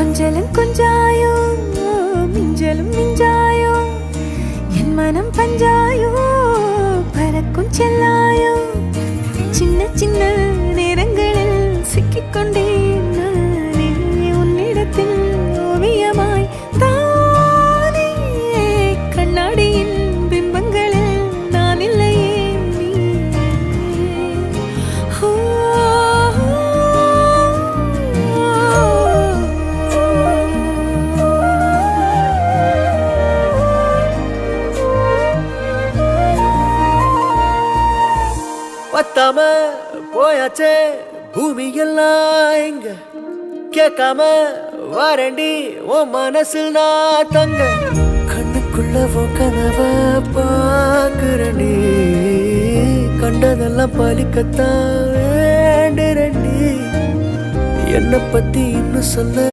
கொஞ்சலும் கொஞ்சாயோ மிஞ்சலும் மிஞ்சாயோ என் மனம் பஞ்சாயோ பறக்கும் செல்லாயோ சின்ன சின்ன நேரங்களில் சிக்கிக்கொண்டேன் நானே உன்னிடத்தில் ஓவியமாய் தானே கண்ணாடியின் பிம்பங்களில் நான் இல்லையே பத்தாம போயாச்சே பூமி எல்லாம் இங்க கேட்காம வாரண்டி உன் மனசில் நான் தங்க கண்ணுக்குள்ள உன் கனவ பாக்குறண்டி கண்டதெல்லாம் பலிக்கத்தான் வேண்டுறண்டி என்னை பத்தி இன்னும் சொல்ல